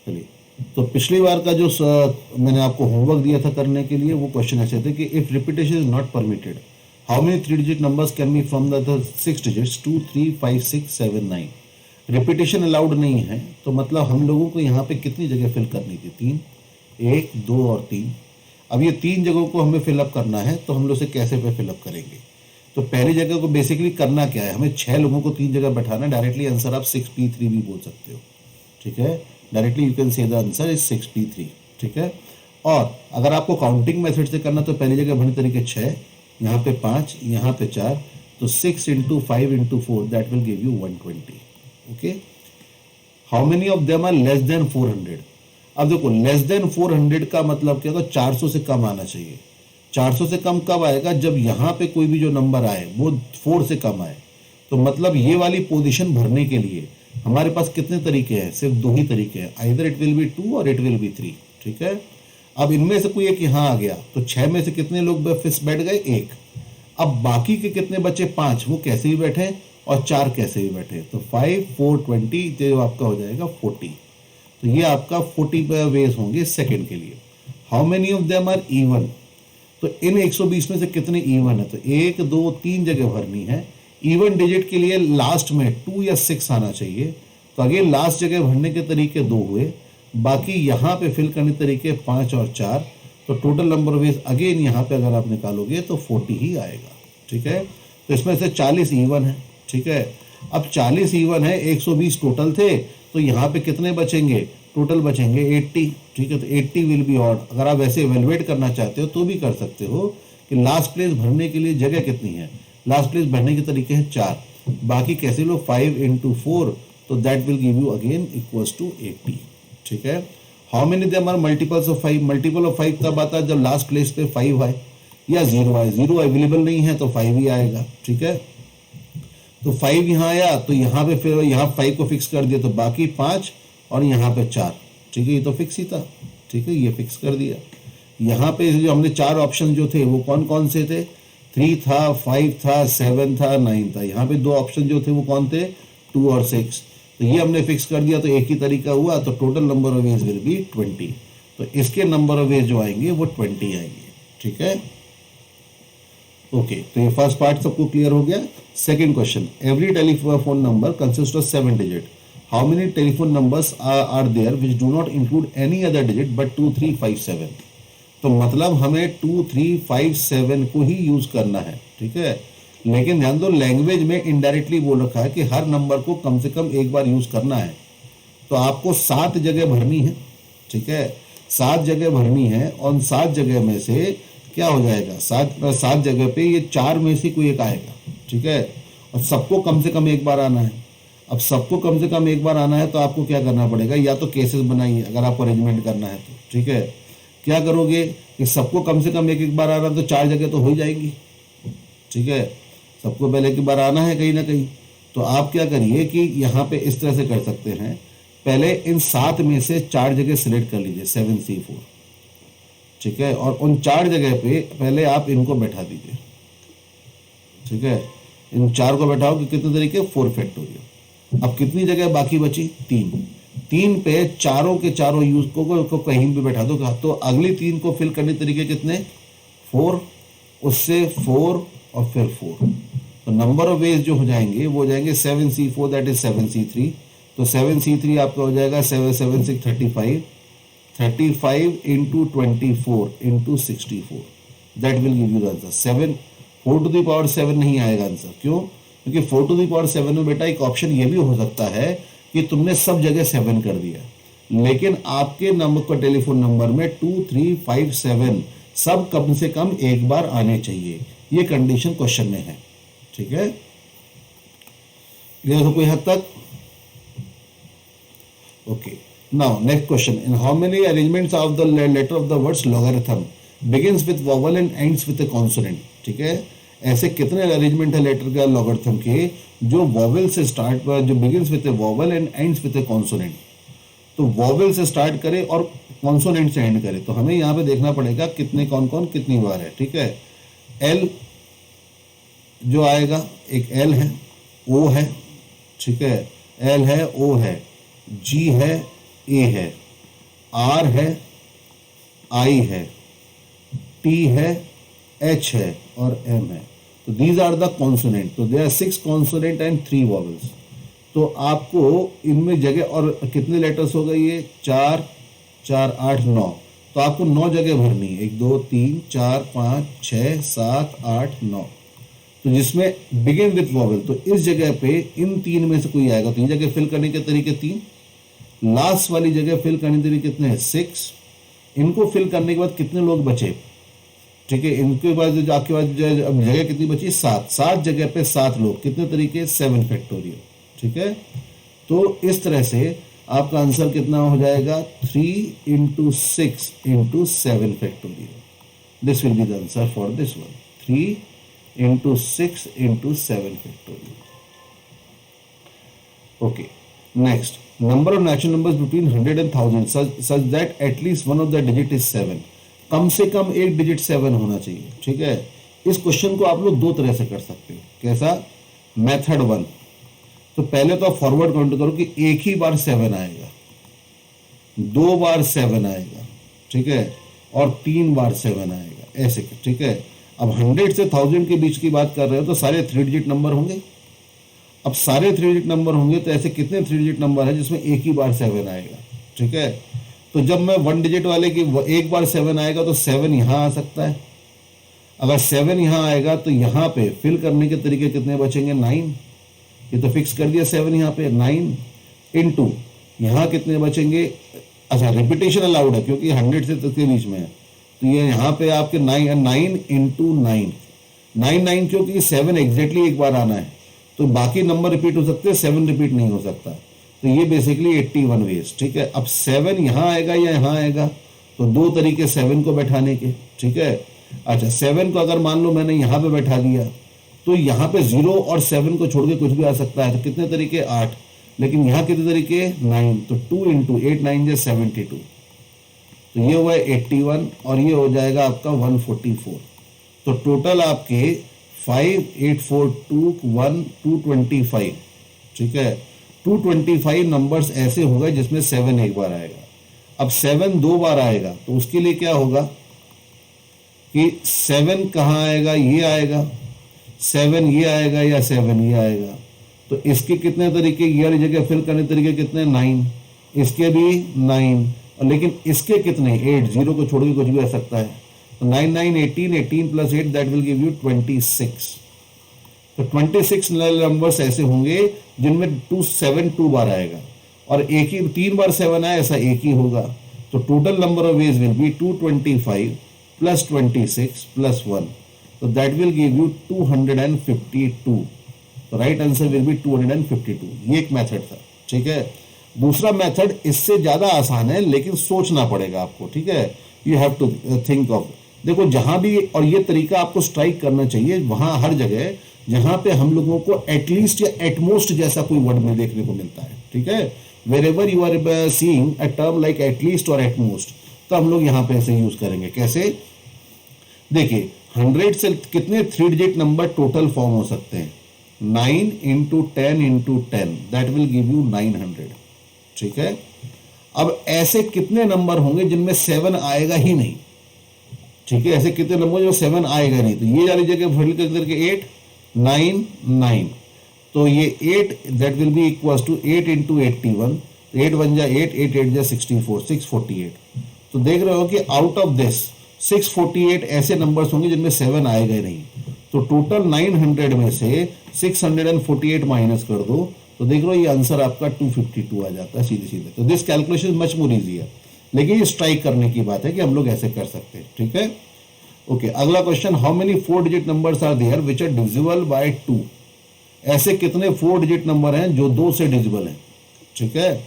चलिए, तो पिछली बार का जो मैंने आपको होमवर्क दिया था करने के लिए, वो क्वेश्चन ऐसे थे कि if repetition is not permitted, how many 3 digit numbers can be from the 6 digits 2 3 5 6 7 9। Repetition allowed नहीं है, तो मतलब हम लोगों को यहाँ पे कितनी जगह फिल करनी थी? 3, 1 2 और 3। अब ये 3 जगहों को हमें फिलअप करना है, तो हम लोग से कैसे पे फिलअप करेंगे? तो पहली जगह को बेसिकली करना क्या है, हमें 6 लोगों को 3 जगह बैठाना। डायरेक्टली आंसर आप 6p3 भी बोल सकते हो, ठीक है। Directly you can say the answer is 6p3, ठीक है। और अगर आपको काउंटिंग मेथड से करना, तो पहली जगह भरने तरीके 6, यहाँ पे 5, यहाँ पे 4, तो 6 into 5 into 4 that will give you 120। Okay, how many of them are less than 400? अब देखो, लेस देन 400 का मतलब क्या होगा? 400 से कम आना चाहिए। 400 से कम कब आएगा? जब यहाँ पे कोई भी जो नंबर आए वो 4 से कम आए। तो मतलब ये वाली पोजीशन भरने के लिए हमारे पास कितने तरीके हैं? सिर्फ 2 ही तरीके हैं, आइदर इट विल बी 2 और इट विल बी 3, ठीक है। अब इनमें से कोई एक यहाँ आ गया, तो 6 में से कितने लोग फिक्स बैठ गए? 1। अब बाकी के कितने बचे? 5, वो कैसे भी बैठे और 4 कैसे भी बैठे। तो 5 4 20, तो आपका हो जाएगा 40। तो ये आपका 40 वेज होंगे सेकंड के लिए। How many of them are even? तो इन 120 में से कितने इवन है? तो 1 2 3 जगह भरनी है। इवन डिजिट के लिए लास्ट में 2 या 6 आना चाहिए। तो अगेन लास्ट जगह भरने के तरीके 2 हुए, बाकी यहाँ पे फिल करने तरीके 5 और 4। तो टोटल नंबर वेज अगेन यहाँ पे अगर आप निकालोगे तो 40 ही आएगा, ठीक है। तो इसमें से 40 इवन है, ठीक है। अब 40 इवन है, 120 टोटल थे, तो यहाँ पे कितने बचेंगे? टोटल बचेंगे 80, ठीक है। तो 80 विल बी ऑड। अगर आप ऐसे इवेलुएट करना चाहते हो तो भी कर सकते हो कि लास्ट प्लेस भरने के लिए जगह कितनी है। लास्ट प्लेस भरने के तरीके हैं 4, बाकी कैसे लो 5 इंटू 4, तो that will give you again equals to 80, ठीक है। How many them are multiples of 5? Multiple of 5 तब आता है जब लास्ट प्लेस पे 5 आए या 0 आए। 0 अवेलेबल नहीं है तो 5 ही आएगा, ठीक है। तो 5 यहाँ आया, तो यहाँ पे फिर यहाँ 5 को फिक्स कर दिया, तो बाकी 5 और यहाँ पे 4, ठीक है। ये तो फिक्स ही था, ठीक है, ये फिक्स कर दिया। यहाँ पे जो हमने 4 ऑप्शन जो थे वो कौन कौन से थे? 3 था, 5 था, 7 था, 9 था। यहाँ पे 2 ऑप्शन जो थे वो कौन थे? 2 और 6। तो ये हमने फिक्स कर दिया, तो एक ही तरीका हुआ। तो total number of veg will be 20। तो इसके नंबर ऑफ वेज जो आएंगे वो 20 आएंगे, ठीक है। ओके, तो ये फर्स्ट पार्ट सबको क्लियर हो गया। Second question, every telephone number consist of 7 digit, how many telephone numbers are there which do not include any other digit but 2 3 5 7? तो मतलब हमें 2 3 5 7 को ही यूज करना है, ठीक है। लेकिन ध्यान दो, लैंग्वेज में इनडायरेक्टली बोल रखा है कि हर नंबर को कम से कम एक बार यूज करना है। तो आपको 7 जगह भरनी है, ठीक है। 7 जगह भरनी है, और 7 जगह में से क्या हो जाएगा? 7 जगह पे ये 4 में से कोई एक आएगा, ठीक है। और सबको कम से कम एक बार आना है। अब सबको कम से कम एक बार आना है, तो आपको क्या करना पड़ेगा? या तो केसेस बनाइए अगर आपको अरेंजमेंट करना है तो, ठीक है। क्या करोगे कि सबको कम से कम एक एक बार आना, तो 4 जगह तो हो ही जाएंगी, ठीक है। सबको पहले एक बार आना है कहीं ना कहीं। तो आप क्या करिए कि यहाँ पे इस तरह से कर सकते हैं, पहले इन 7 में से 4 जगह सिलेक्ट कर लीजिए, 7C4, ठीक है। और उन 4 जगह पे पहले आप इनको बैठा दीजिए, ठीक है। इन 4 को बैठाओ कि कितने तरीके? 4 फैक्टोरियल। अब कितनी जगह बाकी बची? 3 पे चारों के चारों यूज को कहीं भी बैठा दो। तो अगली 3 को फिल करने तरीके कितने? 4, उससे 4 और फिर 4। तो नंबर ऑफ वेज जो हो जाएंगे वो हो जाएंगे 7C4, दैट इज 7C3। तो 7C3 आपका हो जाएगा 7 7 6 35, 35 into 24 into 64, that will give you the answer 7। 4 to the power 7 नहीं आएगा आंसर, क्यों? क्योंकि 4 टू द पावर 7 में बेटा एक ऑप्शन ये भी हो सकता है कि तुमने सब जगह 7 कर दिया, लेकिन आपके नंबर का टेलीफोन नंबर में 2 3 5 7 सब कम से कम एक बार आने चाहिए। ये कंडीशन क्वेश्चन में है, ठीक है। क्लियर हो कोई हद तक? Okay, now next question, in how many arrangements of the letter of the words logarithm begins with vowel and ends with a consonant? ठीक है, ऐसे कितने अरेंजमेंट है लेटर का लॉगरिथम के जो वोवेल से स्टार्ट, जो begins with a vowel and ends with a consonant? तो वोवेल से स्टार्ट करे और कॉन्सोनेंट से एंड करे। तो हमें यहाँ पे देखना पड़ेगा कितने कौन कौन कितनी बार है, ठीक है। एल जो आएगा, एक एल है, ओ है, ठीक है, एल है, ओ है, जी है, ए है, आर है, आई है, टी है, एच है और एम है। तो दीज आर द कॉन्सोनेंट। तो there are 6 consonant and 3 vowels. तो आपको इनमें जगह, और कितने लेटर्स हो गए ये, 4 4 8 9। तो आपको 9 जगह भरनी है, 1 2 3 4 5 6 7 8 9। तो जिसमें बिगिन विथ वॉवल, तो इस जगह पे इन 3 में से कोई आएगा। तो ये जगह फिल करने के तरीके 3, लास्ट वाली जगह फिल करने के तरीके कितने हैं, 6। इनको फिल करने के बाद कितने लोग बचे, ठीक है, इनके बाद जो आपके पास जगह कितनी बची, 7। 7 जगह पे 7 लोग, कितने तरीके, 7 फैक्टोरियल। ठीक है, तो इस तरह से आपका आंसर कितना हो जाएगा, 3 × 6 × 7 factorial. This will be the answer for this one, 3 × 6 × 7 factorial. Okay, next, number of natural numbers between 100 and 1000 such that at least one of the digit is 7। कम से कम एक डिजिट 7 होना चाहिए। ठीक है, इस क्वेश्चन को आप लोग 2 तरह से कर सकते हैं। कैसा, मेथड 1, तो पहले तो आप फॉरवर्ड काउंट करो कि एक ही बार 7 आएगा, 2 बार 7 आएगा, ठीक है, और 3 बार 7 आएगा, ऐसे। ठीक है, अब 100 से 1000 के बीच की बात कर रहे हो तो सारे 3 डिजिट नंबर होंगे। अब सारे 3 डिजिट नंबर होंगे तो ऐसे कितने 3 डिजिट नंबर है जिसमें एक ही बार 7 आएगा। ठीक है, तो जब मैं 1 डिजिट वाले की एक बार 7 आएगा तो 7 यहाँ आ सकता है। अगर 7 यहाँ आएगा तो यहाँ पे फिल करने के तरीके कितने बचेंगे, 9। ये तो फिक्स कर दिया 7 यहाँ पे, 9 इंटू यहाँ कितने बचेंगे। अच्छा, रिपीटेशन अलाउड है क्योंकि 100 से तक के बीच में है, तो ये यहाँ पे आपके 9 इंटू 9, 9 क्योंकि 7 एग्जैक्टली एक बार आना है, तो बाकी नंबर रिपीट हो सकते हैं, 7 रिपीट नहीं हो सकता। तो ये बेसिकली 81 वेज। ठीक है, अब 7 यहाँ आएगा या यहाँ आएगा, तो 2 तरीके 7 को बैठाने के। ठीक है, अच्छा 7 को अगर मान लो मैंने यहाँ पे बैठा दिया तो यहाँ पे 0 और 7 को छोड़ के कुछ भी आ सकता है, तो कितने तरीके, 8। लेकिन यहाँ कितने तरीके, 9। तो 2 इंटू 8 9 या 72, तो ये हुआ 81 और ये हो जाएगा आपका 144। तो टोटल आपके 5 8 4 2 1 225। ठीक है, 225 नंबर्स ऐसे होगा जिसमें 7 एक बार आएगा। अब 7 2 बार आएगा तो उसके लिए क्या होगा कि 7 कहाँ आएगा, ये आएगा, 7 ये आएगा या 7 ये आएगा। तो इसके कितने तरीके, ये वाली जगह फिल करने तरीके कितने, 9, इसके भी 9, और लेकिन इसके कितने, 8, 0 को छोड़ के कुछ भी आ सकता है। तो 9 9 18, 18 + 8 दैट विल गिव यू 26। तो 26 नंबर्स ऐसे होंगे जिनमें 7 2 बार आएगा और एक ही 3 बार 7 आए, ऐसा एक ही होगा। तो total number of veg will be 225 + 26 + 1, तो दैट विल गिव यू 252। तो राइट आंसर विल बी 252। ये एक मेथड था। ठीक है, दूसरा मेथड इससे ज्यादा आसान है लेकिन सोचना पड़ेगा आपको। ठीक है, you have to think of, देखो जहां भी, और ये तरीका आपको स्ट्राइक करना चाहिए वहां, हर जगह जहां पे हम लोगों को एटलीस्ट या एटमोस्ट जैसा कोई वर्ड में देखने को मिलता है। ठीक है, wherever you are seeing a term like at least और एटमोस्ट, तो हम लोग यहाँ पे ऐसे यूज करेंगे। कैसे, देखिए 100 से कितने 3 डिजिट नंबर टोटल फॉर्म हो सकते हैं, 9 × 10 × 10 दैट विल गिव यू 900। ठीक है, अब ऐसे कितने नंबर होंगे जिनमें 7 आएगा ही नहीं। ठीक है, ऐसे कितने नंबर जो 7 आएगा नहीं, तो ये वाली जगह फिल करके 8 9 9, तो ये 8 that will be equals to 8 × 81, 8 1 जा 8, 8 8 जा 64, 648। तो देख रहे हो कि आउट ऑफ दिस 648 ऐसे नंबर्स होंगे जिनमें 7 आएगा ही नहीं। तो टोटल 900 में से 648 माइनस कर दो, तो देख लो ये आंसर आपका 252 आ जाता है सीधे सीधे। तो this calculation much more easy है, लेकिन ये स्ट्राइक करने की बात है कि हम लोग ऐसे कर सकते हैं। ठीक है, ओके, अगला question, how many 4 digit numbers are there which are divisible by 2। ऐसे कितने 4 डिजिट नंबर हैं जो 2 से डिविजिबल हैं। ठीक है,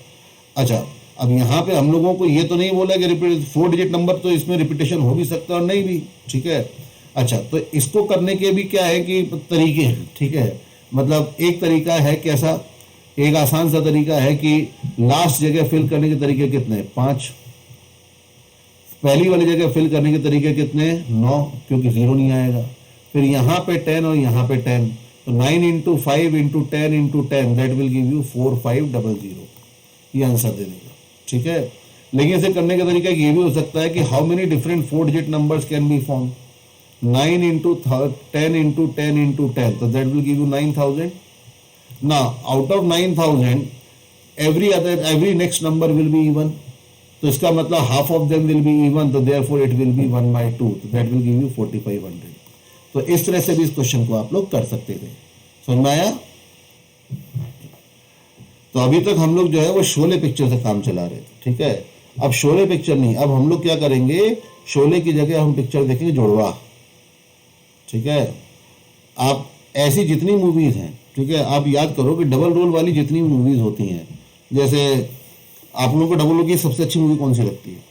अच्छा अब यहाँ पे हम लोगों को ये तो नहीं बोला कि 4 डिजिट नंबर, तो इसमें रिपीटेशन हो भी सकता है और नहीं भी। ठीक है, अच्छा तो इसको करने के भी क्या है कि तरीके हैं। ठीक है, मतलब एक तरीका है कैसा, एक आसान सा तरीका है कि लास्ट जगह फिल करने के तरीके कितने, 5। पहली वाली जगह फिल करने के तरीके कितने, 9, क्योंकि 0 नहीं आएगा। फिर यहाँ पे 10 और यहाँ पे 10, तो 9 × 5 × 10 × 10 दैट विल गिव यू 4500। ये आंसर दे देगा। ठीक है, लेकिन इसे करने का तरीका ये भी हो सकता है कि how many different 4 digit numbers can be form, 9 into 10 into 10 into 10, so that will give you 9,000. Now out of 9,000 every next number will be even, तो इसका मतलब half of them will be even, तो therefore it will be 1 by 2, so that will give you 4500. तो इस तरह से भी इस क्वेश्चन को आप लोग कर सकते थे। समझ में आया? तो अभी तक हम लोग जो है वो शोले पिक्चर से काम चला रहे थे, ठीक है। अब शोले पिक्चर नहीं, अब हम लोग क्या करेंगे, शोले की जगह हम पिक्चर देखेंगे जुड़वा, ठीक है। आप ऐसी जितनी मूवीज हैं, ठीक है, आप याद करो कि डबल रोल वाली जितनी मूवीज होती हैं, जैसे आप लोगों को डबल रोल की सबसे अच्छी मूवी कौन सी लगती है?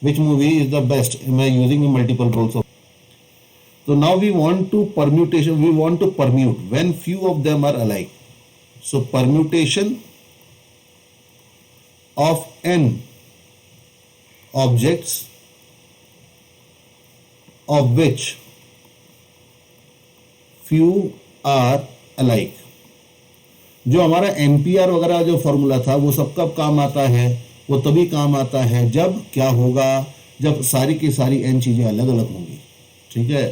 Which movie is the best मैं यूजिंग मल्टीपल रोल्स ऑफ? तो now we want to permutation, we want to permute when few of them are alike. So permutation of n objects of which few are alike। जो हमारा ampere वगैरह जो formula था वो सब कब काम आता है? वो तभी काम आता है जब क्या होगा, जब सारी की सारी n चीजें अलग अलग होंगी, ठीक है।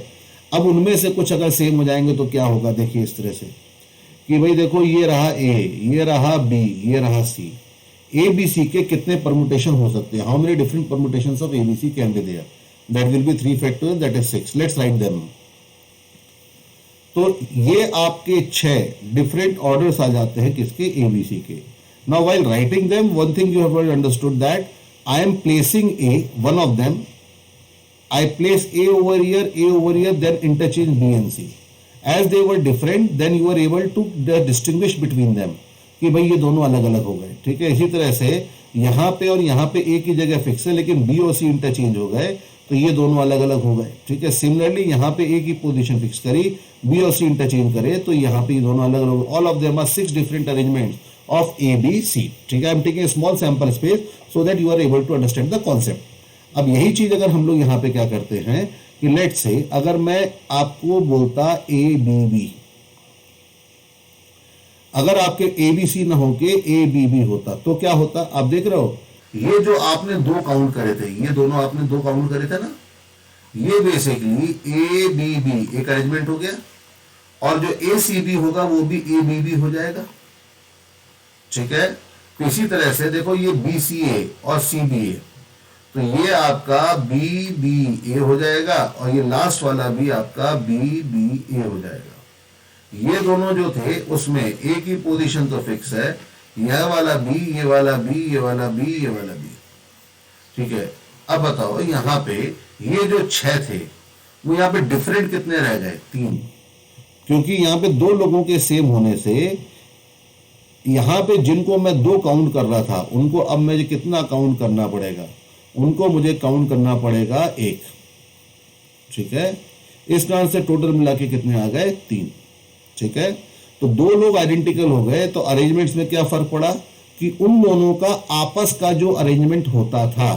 अब उनमें से कुछ अगर सेम हो जाएंगे तो क्या होगा, देखिए इस तरह से कि भाई देखो ये रहा a, ये रहा b, ये रहा c, a b c के कितने परमुटेशन हो सकते हैं? How many different permutations of a b c can be there? That will be 3 factorial, that is 6. Let's write them. तो ये आपके 6 डिफरेंट ऑर्डर्स आ जाते हैं किसके? ABC के। Now while writing them, one thing you have already understood that I am placing A, one of them. I place A over here, then interchange B and C. As they were different, then you were able to distinguish between them कि भाई ये दोनों अलग अलग हो गए, ठीक है। इसी तरह से यहाँ पे और यहाँ पे A की जगह फिक्स है, लेकिन B और C इंटरचेंज हो गए, तो ये दोनों अलग अलग हो गए, ठीक है। सिमिलरली यहाँ पे ए की पोजीशन फिक्स करी, बी और सी इंटरचेंज करे, तो यहाँ पे ये दोनों अलग अलग। All of them are 6 different arrangements of A B C, ठीक है। I am taking small sample space so that you are able to understand the concept. अब यही चीज अगर हम लोग यहाँ पे क्या करते हैं कि लेट्स से अगर मैं आपको बोलता ए बी बी, अगर आपके ए बी सी ना होके ए बी बी होता तो क्या होता? आप देख रहे हो, ये जो आपने 2 काउंट करे थे, ये दोनों आपने 2 काउंट करे थे ना, ये बेसिकली ए बी बी एक अरेंजमेंट हो गया, और जो ए सी बी होगा वो भी ए बी बी हो जाएगा, ठीक है। तो इसी तरह से देखो ये बी सी ए और सी बी ए, तो ये आपका बी बी ए हो जाएगा, और ये लास्ट वाला भी आपका बी बी ए हो जाएगा। ये दोनों जो थे उसमें ए की पोजीशन तो फिक्स है, यह वाला बी, ये वाला बी, ये वाला बी, ये वाला बी, ठीक है। अब बताओ यहाँ पे ये जो 6 थे वो यहाँ पे डिफरेंट कितने रह गए? 3, क्योंकि यहाँ पे 2 लोगों के सेम होने से यहाँ पे जिनको मैं 2 काउंट कर रहा था उनको अब मुझे कितना काउंट करना पड़ेगा? उनको मुझे काउंट करना पड़ेगा 1, ठीक है। इस कारण से टोटल मिला के कितने आ गए? 3, ठीक है। तो 2 लोग आइडेंटिकल हो गए, तो अरेंजमेंट्स में क्या फर्क पड़ा कि उन दोनों का आपस का जो अरेंजमेंट होता था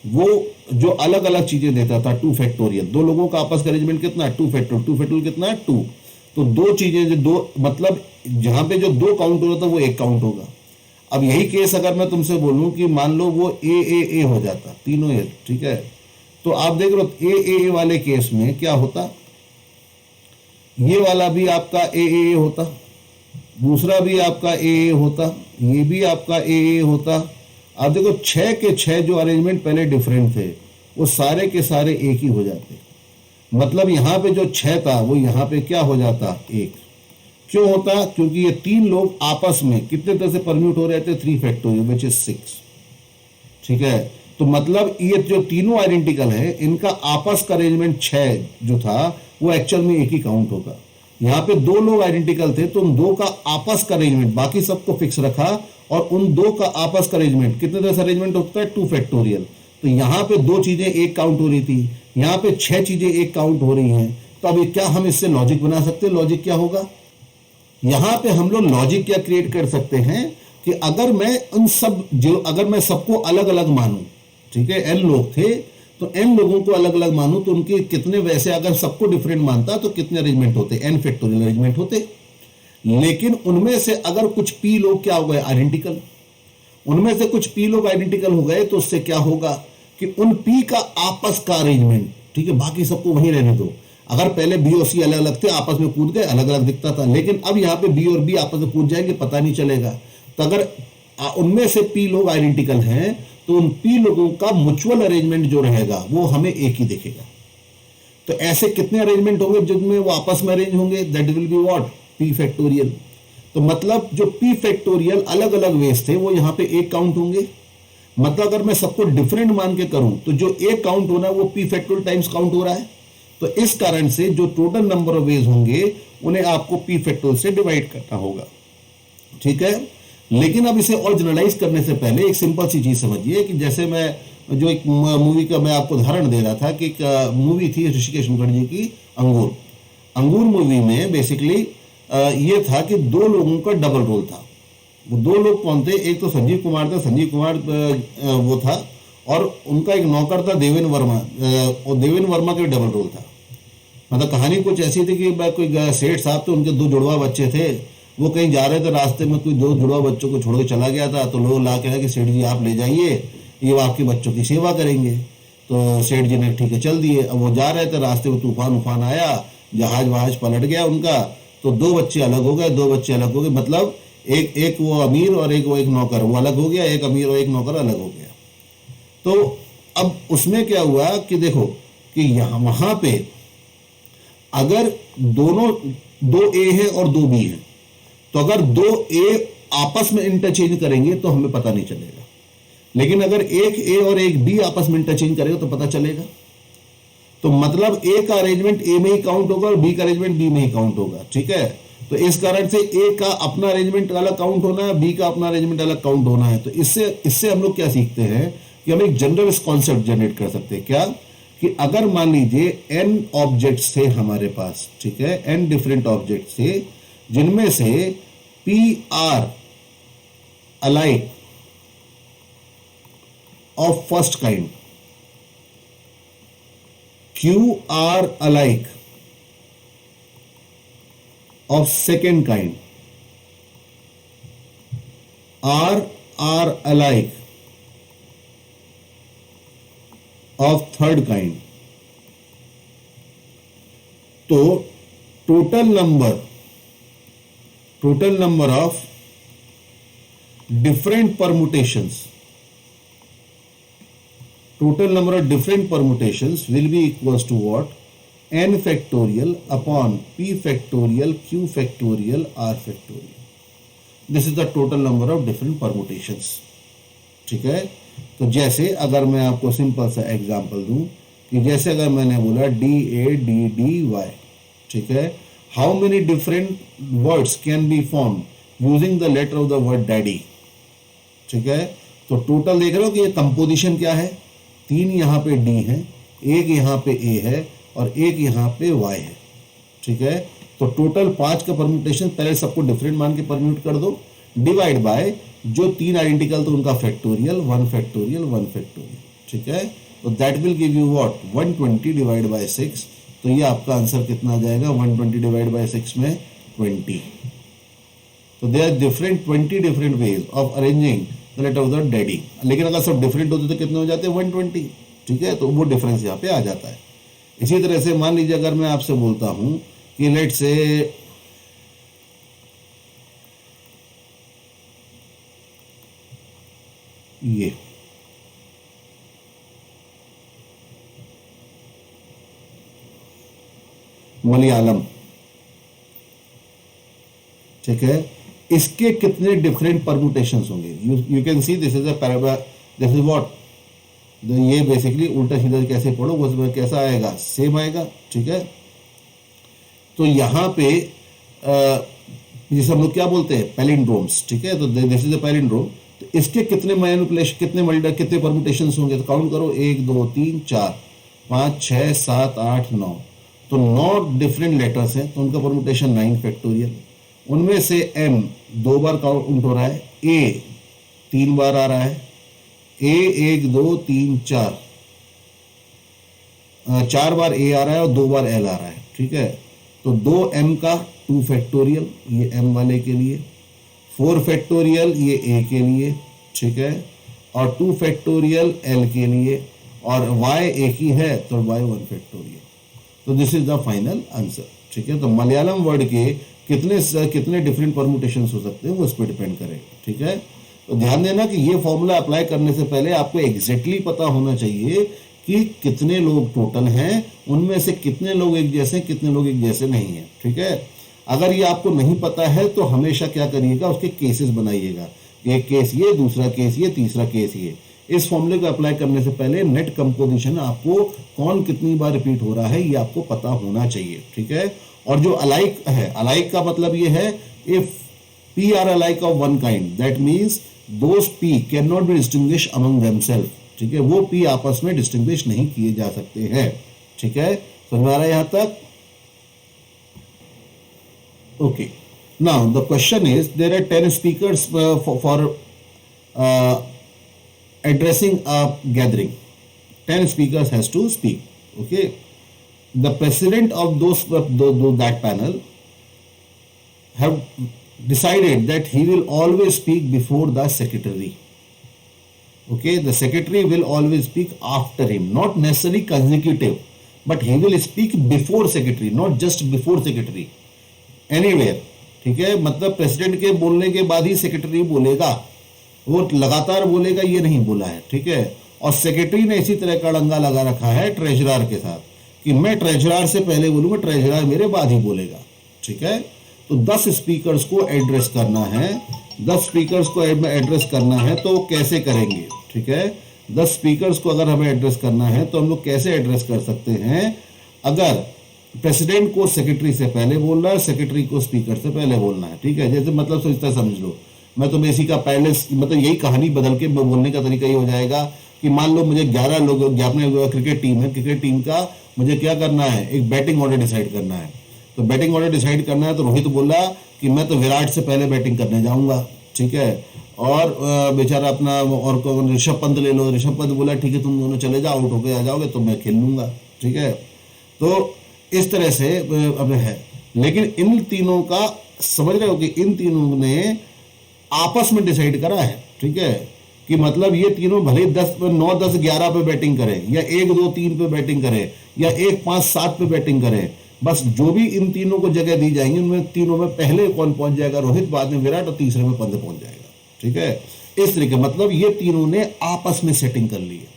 वो जो अलग अलग चीजें देता था 2 फैक्टोरियल। 2 लोगों का आपस का अरेंजमेंट कितना? 2 फैक्टोरियल। 2 फैक्टोरियल कितना? 2। तो 2 चीजें जो 2 मतलब जहां पे जो 2 काउंट हो रहा था वो 1 काउंट होगा। अब यही केस अगर मैं तुमसे बोलूं कि मान लो वो ए हो जाता, तीनों ए, ठीक है। तो आप देख रहे हो ए वाले केस में क्या होता, ये वाला भी आपका ए होता, दूसरा भी आपका ए होता, ये भी आपका ए होता। आप देखो 6 के 6 जो अरेंजमेंट पहले डिफरेंट थे वो सारे के सारे एक ही हो जाते, मतलब यहाँ पे जो 6 था वो यहाँ पे क्या हो जाता? 1। क्यों होता? क्योंकि ये 3 लोग आपस में कितने तरह से परम्यूट हो रहे थे? 3 फैक्टोरियल विच इज 6, ठीक है। तो मतलब ये जो तीनों आइडेंटिकल है इनका आपस का अरेंजमेंट 6 जो था वो एक्चुअल में 1 ही काउंट होगा। यहाँ पे 2 लोग आइडेंटिकल थे तो उन 2 का आपस का अरेंजमेंट, बाकी सबको फिक्स रखा, और उन 2 का आपस का अरेंजमेंट कितने तरह से अरेंजमेंट होता है? 2 फैक्टोरियल। तो यहाँ पे 2 चीजें 1 काउंट हो रही थी, यहाँ पे 6 चीजें 1 काउंट हो रही हैं। तो अब क्या हम इससे लॉजिक बना सकते हैं? लॉजिक क्या होगा? यहाँ पे हम लोग लॉजिक क्या क्रिएट कर सकते हैं कि अगर मैं सबको अलग अलग मानूं, ठीक है, n लोग थे तो n लोगों को अलग अलग मानूं तो उनके कितने, वैसे अगर सबको डिफरेंट मानता तो कितने अरेंजमेंट होते? n फैक्टोरियल अरेंजमेंट होते। लेकिन उनमें से अगर कुछ p लोग क्या हो गए? आइडेंटिकल। उनमें से कुछ p लोग आइडेंटिकल हो गए, तो उससे क्या होगा कि उन p का आपस का अरेंजमेंट, ठीक है, बाकी सबको वहीं रहने दो। अगर पहले बी और सी अलग अलग थे, आपस में कूद गए, अलग अलग दिखता था, लेकिन अब यहाँ पे बी और बी आपस में कूद जाएंगे, पता नहीं चलेगा। तो अगर उनमें से पी लोग आइडेंटिकल हैं, तो उन पी लोगों का म्यूचुअल अरेंजमेंट जो रहेगा वो हमें एक ही दिखेगा। तो ऐसे कितने अरेंजमेंट होंगे जिनमें वो आपस में अरेंज होंगे? That will be what? P factorial. तो मतलब जो पी फैक्टोरियल अलग अलग वेज थे वो यहाँ पे एक काउंट होंगे। मतलब अगर मैं सबको डिफरेंट मान के करूं तो जो एक काउंट होना है वो पी फैक्टोरियल टाइम्स काउंट हो रहा है। तो इस कारण से जो टोटल नंबर ऑफ वेज होंगे उन्हें आपको पी फैक्टोरियल से डिवाइड करना होगा, ठीक है। लेकिन अब इसे और जनरलाइज करने से पहले एक सिंपल सी चीज समझिए कि जैसे मैं जो एक मूवी का मैं आपको उदाहरण दे रहा था कि एक मूवी थी ऋषिकेश मुखर्जी की अंगूर। अंगूर मूवी में बेसिकली ये था कि दो लोगों का डबल रोल था। वो दो लोग कौन थे? एक तो संजीव कुमार था, संजीव कुमार वो था, और उनका एक नौकर था देवेंद्र वर्मा, और देवेंद्र वर्मा का डबल रोल था। मतलब कहानी कुछ ऐसी थी कि कोई सेठ साहब थे, उनके दो जुड़वा बच्चे थे, वो कहीं जा रहे थे, रास्ते में कोई दो जुड़वा बच्चों को छोड़ के चला गया था। तो लोग ला के कि सेठ जी आप ले जाइए, ये वो आपके बच्चों की सेवा करेंगे। तो सेठ जी ने ठीक है चल दिए। अब वो जा रहे थे, रास्ते में तूफान उफान आया, जहाज वहाज पलट गया उनका, तो दो बच्चे अलग हो गए, दो बच्चे अलग हो गए। मतलब एक वो अमीर और एक नौकर, वो अलग हो गया, एक अमीर और एक नौकर अलग हो गया। तो अब उसमें क्या हुआ कि देखो कि यहाँ वहां पे अगर दोनों दो ए है और दो बी है, तो अगर दो ए आपस में इंटरचेंज करेंगे तो हमें पता नहीं चलेगा, लेकिन अगर एक ए और एक बी आपस में इंटरचेंज करेगा तो पता चलेगा। तो मतलब ए का अरेंजमेंट ए में ही काउंट होगा और बी का अरेंजमेंट बी में ही काउंट होगा, ठीक है। तो इस कारण से ए का अपना अरेंजमेंट अलग काउंट होना है, बी का अपना अरेंजमेंट अलग काउंट होना है। तो इससे हम लोग क्या सीखते हैं कि हम एक जनरल कॉन्सेप्ट जनरेट कर सकते हैं। क्या? कि अगर मान लीजिए n ऑब्जेक्ट्स थे हमारे पास, ठीक है, n डिफरेंट ऑब्जेक्ट्स थे, जिनमें से p are alike of first kind, q are alike of second kind, R are alike of third kind, तो total number of different permutations will be equals to what? n factorial upon p factorial q factorial r factorial. This is the total number of different permutations. ठीक है। तो जैसे अगर मैं आपको simple सा example दूं कि जैसे अगर मैंने बोला D A D D Y, ठीक है, how many different words can be form using the letter of the word daddy, ठीक है। तो टोटल देख रहे हो कि ये कंपोजिशन क्या है, 3 यहाँ पे डी है, एक यहाँ पे ए है और एक यहाँ पे y है, ठीक है। तो टोटल 5 का परम्यूटेशन, पहले सबको डिफरेंट मान के परम्यूट कर दो, डिवाइड बाय जो 3 आइडेंटिकल तो उनका फैक्टोरियल, 1 फैक्टोरियल 1 फैक्टोरियल, ठीक है। तो that will give you what? 120 divide by 6। तो ये आपका आंसर कितना आ जाएगा? 120 डिवाइड बाय 6 में 20। तो they are different 20 different ways of arranging the letter of the daddy. लेकिन अगर सब डिफरेंट होते तो कितने हो जाते हैं? 120, ठीक है। तो वो डिफरेंस यहाँ पे आ जाता है। इसी तरह से मान लीजिए अगर मैं आपसे बोलता हूं कि लेट से ये मलयालम, ठीक है, इसके कितने डिफरेंट परम्यूटेशंस होंगे? You can see this is a paragraph, this is what, ये बेसिकली उल्टा सीधा कैसे पढ़ो उसमें कैसा आएगा? सेम आएगा, ठीक है। तो यहाँ पे जिसे हम लोग क्या बोलते हैं? पैलिंड्रोम्स, ठीक है। तो दिस इज अ पैलिंड्रोम। तो इसके कितने मैनिपुलेशन, कितने परम्यूटेशंस होंगे? तो काउंट करो, 1 2 3 4 5 6 7 8 9। तो 9 डिफरेंट लेटर्स हैं, तो उनका परम्यूटेशन 9 फैक्टोरियल। उनमें से m 2 बार काउंट हो रहा है, a 3 बार आ रहा है, a 1 2 3 4 4 बार a आ रहा है और 2 बार l आ रहा है, ठीक है। तो 2m का 2 फैक्टोरियल, ये m वाले के लिए, 4 फैक्टोरियल ये a के लिए, ठीक है, और 2 फैक्टोरियल एल के लिए, और y एक ही है तो y 1 फैक्टोरियल। तो this is the final answer. ठीक है, तो मलयालम वर्ड के कितने डिफरेंट परमुटेशंस हो सकते हैं वो इस पर डिपेंड करेगा। ठीक है, तो ध्यान देना कि ये फॉर्मूला अप्लाई करने से पहले आपको एग्जैक्टली पता होना चाहिए कि कितने लोग टोटल हैं, उनमें से कितने लोग एक जैसे हैं, कितने लोग एक जैसे नहीं हैं। ठीक है, अगर ये आपको नहीं पता है तो हमेशा क्या करिएगा, उसके केसेस बनाइएगा। एक केस ये, दूसरा केस ये, तीसरा केस ये। इस फॉर्मूले को अप्लाई करने से पहले नेट कंपोजिशन आपको कौन कितनी बार रिपीट हो रहा है ये आपको पता होना चाहिए। ठीक है, और जो अलाइक है, अलाइक का मतलब ये है if P are alike of one kind, that means those P cannot be distinguished among themselves। ठीक है, वो P आपस में डिस्टिंग्विश नहीं किए जा सकते हैं। ठीक है, समझ आ रहा है यहां तक? Okay, now the question is there are 10 speakers for addressing a gathering. 10 speakers has to speak. Okay, the president of that panel have decided that he will always speak before the secretary. Okay, the secretary will always speak after him, not necessarily consecutive, but he will speak before secretary, not just before secretary, anywhere। ठीक है, मतलब president के बोलने के बाद ही secretary बोलेगा, वो लगातार बोलेगा ये नहीं बोला है। ठीक है, और सेक्रेटरी ने इसी तरह का डंगा लगा रखा है ट्रेजरर के साथ कि मैं ट्रेजरर से पहले बोलूंगा, ट्रेजरर मेरे बाद ही बोलेगा। ठीक है, तो 10 स्पीकर्स को एड्रेस करना है, 10 स्पीकर्स को एड्रेस करना है तो कैसे करेंगे? ठीक है, 10 स्पीकर्स को अगर हमें एड्रेस करना है तो हम लोग कैसे एड्रेस कर सकते हैं? अगर प्रेसिडेंट को सेक्रेटरी से पहले बोलना है, सेक्रेटरी को स्पीकर से पहले बोलना है। ठीक है, जैसे मतलब सोचता समझ लो, मैं तो इसी का पहले मतलब यही कहानी बदल के बोलने का तरीका ये हो जाएगा कि मान लो मुझे 11 लोग, अपने क्रिकेट टीम है, क्रिकेट टीम का मुझे क्या करना है, एक बैटिंग ऑर्डर डिसाइड करना है। तो बैटिंग ऑर्डर डिसाइड करना है तो रोहित बोला कि मैं तो विराट से पहले बैटिंग करने जाऊंगा। ठीक है, और बेचारा अपना और ऋषभ पंत ले लो, ऋषभ पंत बोला ठीक है तुम दोनों चले जाओ, आउट होकर आ जाओगे तो मैं खेल लूंगा। ठीक है, तो इस तरह से अब है, लेकिन इन तीनों का समझ रहे हो कि इन तीनों ने आपस में डिसाइड करा है। ठीक है, कि मतलब ये तीनों भले 10 9 10 11 पे बैटिंग करें, या 1 2 3 पे बैटिंग करें, या 1 5 7 पे बैटिंग करें, बस जो भी इन तीनों को जगह दी जाएंगी उनमें तीनों में पहले कौन पहुंच जाएगा, रोहित, बाद में विराट, और तीसरे में पंत पहुंच जाएगा। ठीक है, इस तरीके मतलब ये तीनों ने आपस में सेटिंग कर ली है।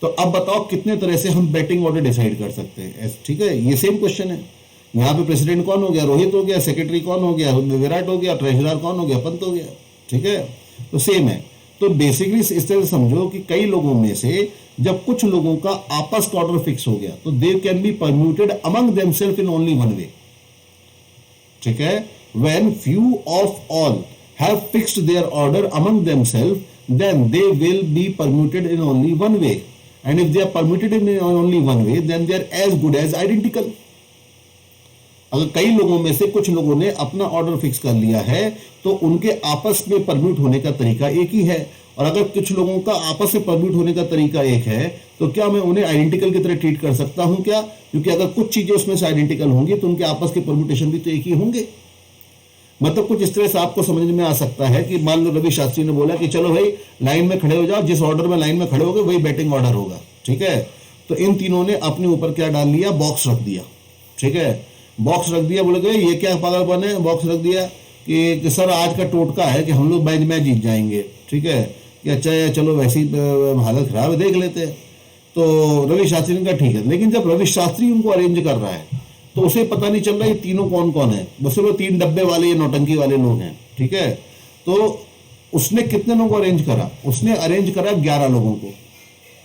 तो अब बताओ कितने तरह से हम बैटिंग ऑर्डर डिसाइड कर सकते हैं? ठीक है, ये सेम क्वेश्चन है। यहाँ पे प्रेसिडेंट कौन हो गया, रोहित हो गया, सेक्रेटरी कौन हो गया, विराट हो गया, ट्रेजरर कौन हो गया, पंत हो गया। ठीक है, तो सेम है। तो बेसिकली इस तरह से समझो कि कई लोगों में से जब कुछ लोगों का आपस का ऑर्डर फिक्स हो गया तो they can be permuted among themselves in only one way. ठीक है, when few of all have fixed their order among themselves then they will be permuted in only one way, and if they are permuted in only one way then they are as good as identical. अगर कई लोगों में से कुछ लोगों ने अपना order fix कर लिया है तो उनके आपस में परम्यूट होने का तरीका एक ही है, और अगर कुछ लोगों का आपस में परम्यूट होने का तरीका एक है तो क्या मैं उन्हें आइडेंटिकल की तरह ट्रीट कर सकता हूं क्या? क्योंकि अगर कुछ चीजें उसमें से आइडेंटिकल होंगी तो उनके आपस के परम्यूटेशन भी तो एक ही होंगे। मतलब कुछ इस तरह से आपको समझ में आ सकता है कि मान लो रवि शास्त्री ने बोला कि चलो भाई लाइन में खड़े हो जाओ, जिस ऑर्डर में लाइन में खड़े हो गए वही बैटिंग ऑर्डर होगा। ठीक है, तो इन तीनों ने अपने ऊपर क्या डाल लिया, बॉक्स रख दिया। ठीक है, बॉक्स रख दिया, बोले गए ये क्या पागलपन है, बॉक्स रख दिया कि सर आज का टोटका है कि हम लोग मैच जीत जाएंगे। ठीक है, कि अच्छा चलो वैसी हालत खराब है देख लेते हैं। तो रवि शास्त्री ने कहा ठीक है, लेकिन जब रवि शास्त्री उनको अरेंज कर रहा है तो उसे पता नहीं चल रहा ये तीनों कौन कौन है, बस वो 3 डब्बे वाले ये नौटंकी वाले लोग हैं। ठीक है, तो उसने कितने लोगों को अरेंज करा, उसने अरेंज करा 11 लोगों को,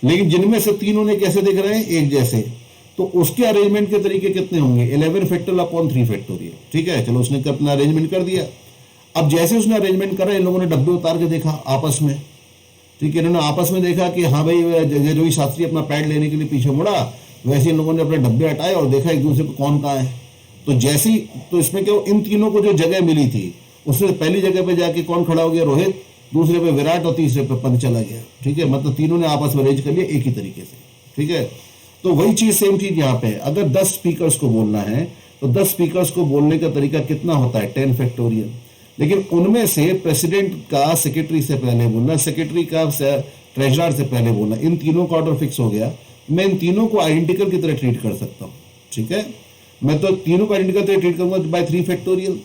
लेकिन जिनमें से तीनों ने कैसे दिख रहे हैं, एक जैसे। तो उसके अरेंजमेंट के तरीके कितने होंगे, 11 फैक्टोरियल अपॉन 3 फैक्टोरियल। ठीक है, चलो उसने अपना अरेंजमेंट कर दिया। अब जैसे उसने अरेंजमेंट करा, इन लोगों ने डब्बे उतार के देखा आपस में। ठीक है, इन्होंने आपस में देखा कि हाँ भाई रवि शास्त्री अपना पैड लेने के लिए पीछे मुड़ा, वैसे इन लोगों ने अपने डब्बे हटाए और देखा एक दूसरे को कौन कहाँ है। तो जैसी तो इसमें क्या, इन तीनों को जो जगह मिली थी उसमें पहली जगह पे जाके कौन खड़ा हो गया, रोहित, दूसरे पे विराट और तीसरे पे पंत चला गया। ठीक है, मतलब तीनों ने आपस में अरेंज कर लिया एक ही तरीके से। ठीक है, तो वही चीज सेम चीज यहाँ पे, अगर 10 स्पीकर्स को बोलना है तो 10 स्पीकर्स को बोलने का तरीका कितना होता है, 10 फैक्टोरियल। लेकिन उनमें से प्रेसिडेंट का सेक्रेटरी से पहले बोलना, सेक्रेटरी का ट्रेजरर से पहले बोलना, इन तीनों का ऑर्डर फिक्स हो गया। मैं इन तीनों को आइडेंटिकल की तरह ट्रीट कर सकता हूँ, ठीक है। मैं तो तीनों को आइडेंटिकल तरह ट्रीट करूंगा बाय 3 फैक्टोरियल।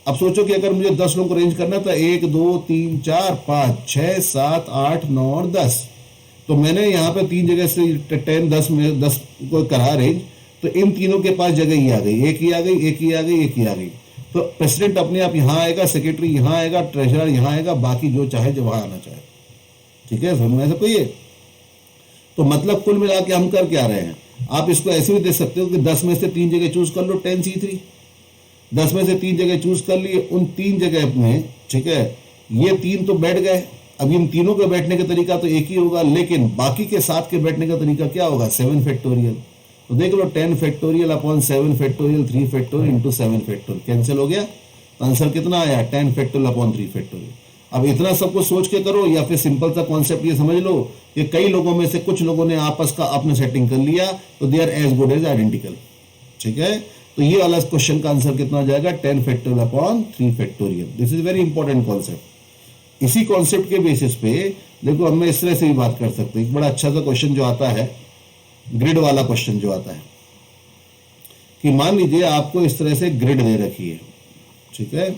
अब सोचो कि अगर मुझे 10 लोगों को अरेंज करना था, 1 2 3 4 5 6 7 8 9 और 10, तो मैंने यहाँ पे 3 जगह से 10 10 में 10 को करा अरेंज, तो इन तीनों के पास जगह ही आ गई, एक ही आ गई, एक ही आ गई, एक ही आ गई। तो प्रेसिडेंट अपने आप यहाँ आएगा, सेक्रेटरी यहाँ आएगा, ट्रेजरर यहाँ आएगा, बाकी जो चाहे जो वहां आना चाहे, ठीक है। समझ में ऐसा कोई है? तो मतलब कुल मिला के हम कर क्या रहे हैं, आप इसको ऐसे भी दे सकते हो कि 10 में से 3 जगह चूज कर लो 10C3, 10 में से 3 जगह चूज कर लिए, उन 3 जगह में, ठीक है, ये 3 तो बैठ गए। अब इन तीनों के बैठने का तरीका तो एक ही होगा, लेकिन बाकी के 7 के बैठने का तरीका क्या होगा, 7 फैक्टोरियल। तो देख लो 10 factorial upon 7 factorial 3 factorial into 7 factorial, cancel हो गया। तो आंसर कितना आया, 10 फैक्टोरियल अपॉन 3 फैक्टोरियल। अब इतना सब कुछ सोच के करो, या फिर सिंपल सा कॉन्सेप्ट ये समझ लो कि कई लोगों में से कुछ लोगों ने आपस का अपने सेटिंग कर लिया, तो they are as good as identical, ठीक है। तो ये वाला क्वेश्चन का आंसर कितना हो जाएगा, 10 factorial upon 3 factorial. This is very important concept. इसी कॉन्सेप्ट के बेसिस पे देखो हम इस तरह से भी बात कर सकते हैं। एक बड़ा अच्छा सा क्वेश्चन जो आता है, ग्रिड वाला क्वेश्चन जो आता है, कि मान लीजिए आपको इस तरह से ग्रिड दे रखी है, ठीक है।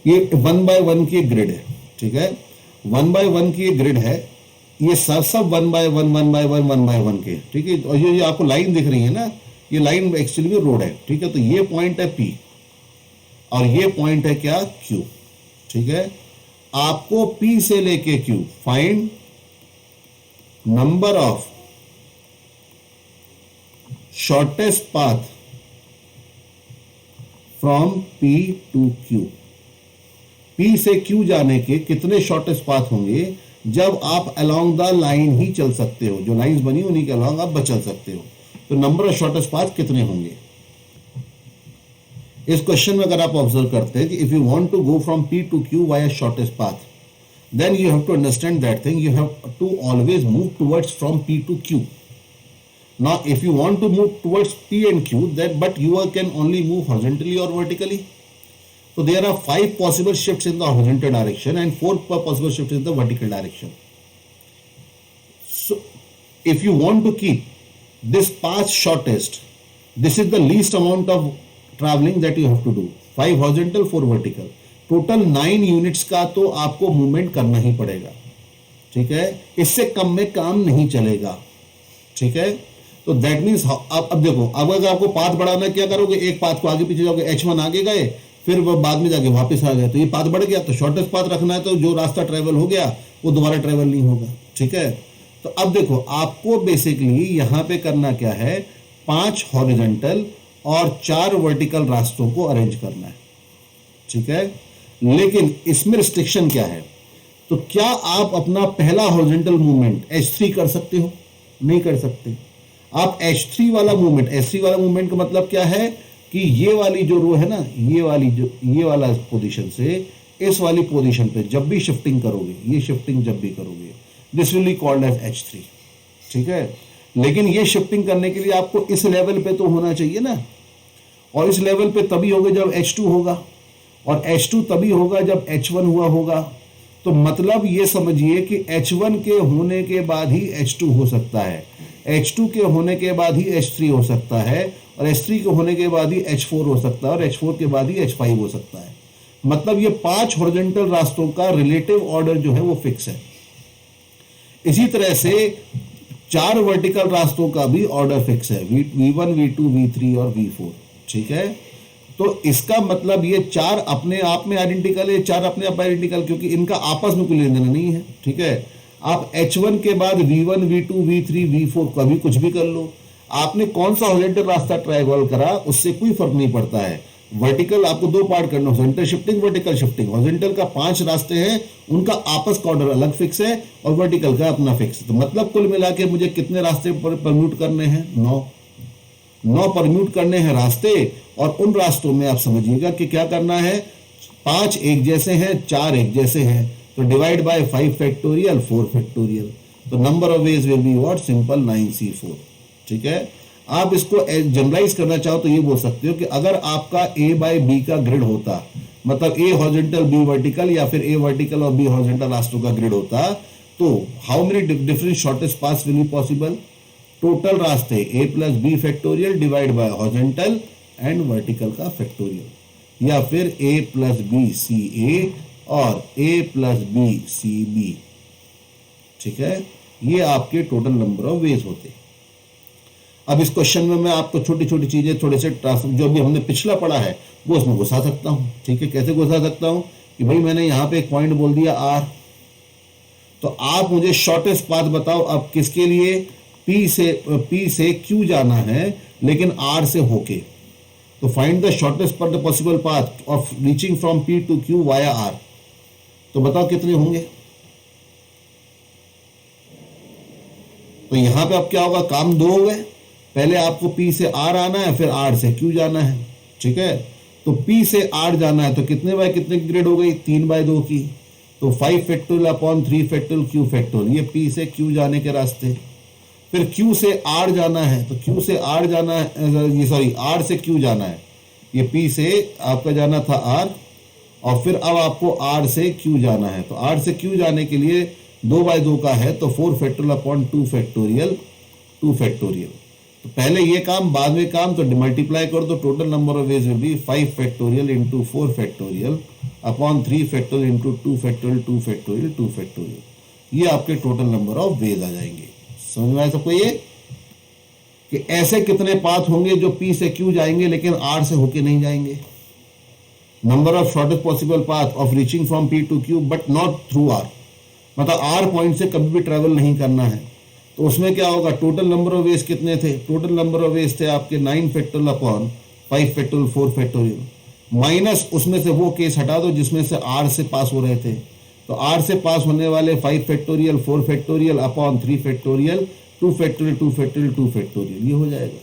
ये 1 बाय 1 की ग्रिड है, ठीक है। 1 बाय 1 की ग्रिड है, ये सब 1 बाय 1 1 बाय 1 1 बाय 1 के, ठीक है। और ये आपको लाइन दिख रही है ना, ये लाइन एक्चुअली में रोड है, ठीक है। तो ये पॉइंट है P और ये पॉइंट है क्या, Q, ठीक है। आपको P से लेके Q find number of shortest path from P to Q। P से Q जाने के कितने शॉर्टेस्ट पाथ होंगे जब आप अलोंग द लाइन ही चल सकते हो, जो लाइंस बनी उन्हीं के अलोंग आप चल सकते हो। तो नंबर ऑफ शॉर्टेस्ट पाथ कितने होंगे। इस क्वेश्चन में अगर आप ऑब्जर्व करते हैं कि if you want to go from P to Q via shortest path, then you have to understand that thing, you have to always move towards from P to Q। Now if you want to move towards P and Q, then but you can only move horizontally or vertically. So there are 5 possible shifts in the horizontal direction and 4 possible shifts in the vertical direction. So if you want to keep this path shortest, this is the least amount of traveling that you have to do, 5 horizontal 4 vertical, total 9 units का तो आपको movement करना ही पड़ेगा, ठीक है। इससे कम में काम नहीं चलेगा, ठीक है। तो दैट मीन्स अब देखो, अब अगर आपको पाथ बढ़ाना, क्या करोगे, एक पाथ को आगे पीछे जाओगे, H1 आगे गए, फिर वो बाद में जाके वापस आ गए, तो ये पाथ बढ़ गया। तो शॉर्टेस्ट पाथ रखना है, तो जो रास्ता ट्रेवल हो गया वो दोबारा ट्रेवल नहीं होगा, ठीक है। तो अब देखो आपको बेसिकली यहां पे करना क्या है, 5 हॉरिजॉन्टल और 4 वर्टिकल रास्तों को अरेंज करना है, ठीक है। लेकिन इसमें रिस्ट्रिक्शन क्या है, तो क्या आप अपना पहला हॉरिजॉन्टल मूवमेंट H3 कर सकते हो, नहीं कर सकते। आप H3 वाला मूवमेंट, H3 वाला मूवमेंट का मतलब क्या है कि ये वाली जो रो है ना, ये वाला पोजीशन से इस वाली पोजीशन पे जब भी शिफ्टिंग करोगे, ये शिफ्टिंग जब भी करोगे, this will be called as H3, ठीक है। लेकिन ये शिफ्टिंग करने के लिए आपको इस लेवल पे तो होना चाहिए ना, और इस लेवल पे तभी होगा जब H2 होगा, और H2 तभी होगा जब H1 हुआ होगा। तो मतलब ये समझिए कि H1 के होने के बाद ही H2 हो सकता है, H2 के होने के बाद ही H3 हो सकता है, और H3 के होने के बाद ही H4 हो सकता है, और H4 के बाद ही H5 हो सकता है। मतलब ये 5 हॉरिजॉन्टल रास्तों का रिलेटिव ऑर्डर जो है वो फिक्स है। इसी तरह से 4 वर्टिकल रास्तों का भी ऑर्डर फिक्स है, V1 V2 V3 और V4, ठीक है। तो इसका मतलब ये 4 अपने आप में आइडेंटिकल है, 4 अपने आप आइडेंटिकल, क्योंकि इनका आपस में कोई लेना देना नहीं है, ठीक है। आप H1 के बाद V1 V2 V3 V4 कभी कुछ भी कर लो, आपने कौन सा हॉरिजॉन्टल रास्ता ट्रैवल करा उससे कोई फर्क नहीं पड़ता है। वर्टिकल आपको 2 पार्ट करना, horizontal shifting, vertical shifting. Horizontal का 5 रास्ते हैं, उनका आपस का ऑर्डर अलग फिक्स है, और वर्टिकल का अपना फिक्स। तो मतलब कुल मिला के मुझे कितने रास्ते परम्यूट करने हैं, 9 परम्यूट करने हैं रास्ते। और उन रास्तों में आप समझिएगा कि क्या करना है, 5 एक जैसे हैं, 4 एक जैसे हैं, तो डिवाइड बाय 5 फैक्टोरियल 4 फैक्टोरियल, तो number of veg will be what, simple 9c4। ठीक है, आप इसको जनरलाइज करना चाहो तो ये बोल सकते हो कि अगर आपका a बाय b का ग्रिड होता, मतलब a हॉरिजॉन्टल b वर्टिकल या फिर a वर्टिकल और b हॉरिजॉन्टल रास्तों का ग्रिड होता, तो how many different shortest paths will be possible, total रास्ते a plus B factorial divide by horizontal and vertical का फैक्टोरियल, या फिर a plus B C A और a plus B C B. ठीक है, ये आपके टोटल नंबर ऑफ वेज होते। अब इस क्वेश्चन में मैं आपको छोटी छोटी चीजें थोड़े से जो भी हमने पिछला पढ़ा है वो उसमें घुसा सकता हूं। ठीक है, कैसे घुसा सकता हूं कि भाई मैंने यहां पे एक पॉइंट बोल दिया r, तो आप मुझे शॉर्टेस्ट पाथ बताओ अब किसके लिए, p से q जाना है लेकिन r से होके, तो find the shortest possible path of reaching from p to q via r। तो बताओ कितने होंगे। तो यहां पे अब क्या होगा, काम दो हो गए, पहले आपको p से r आना है, फिर r से q जाना है। ठीक है, तो p से r जाना है तो कितने बाय कितने की ग्रेड हो गई, 3/2 की, तो 5 factorial upon 3 factorial q factorial, ये p से q जाने के रास्ते। फिर q से r जाना है, तो q से r जाना है, ये सॉरी r से q जाना है, ये p से आपका जाना था r, और फिर अब आपको r से q जाना है, तो r से q जाने के लिए 2/2 का है, तो 4 फैक्टोरियल अपॉन 2 फैक्टोरियल 2 फैक्टोरियल। तो पहले ये काम बाद में काम, तो मल्टीप्लाई करो तो total number of veg will be 5 factorial into 4 factorial upon 3 factorial into 2 factorial 2 factorial 2 factorial. ये आपके टोटल नंबर ऑफ वेज आ जाएंगे। समझ में आया सबको ये कि ऐसे कितने पाथ होंगे जो p से q जाएंगे लेकिन r से होके नहीं जाएंगे। Number of shortest possible path of reaching from p to q but not through r, मतलब r पॉइंट से कभी भी ट्रेवल नहीं करना है। तो उसमें क्या होगा, टोटल नंबर ऑफ वेज कितने थे, टोटल नंबर ऑफ वेज थे आपके 9 factorial upon 5 factorial 4 factorial, minus उसमें से वो केस हटा दो जिसमें से r से पास हो रहे थे, तो r से पास होने वाले 5 factorial 4 factorial upon 3 factorial 2 factorial 2 factorial 2 factorial, ये हो जाएगा।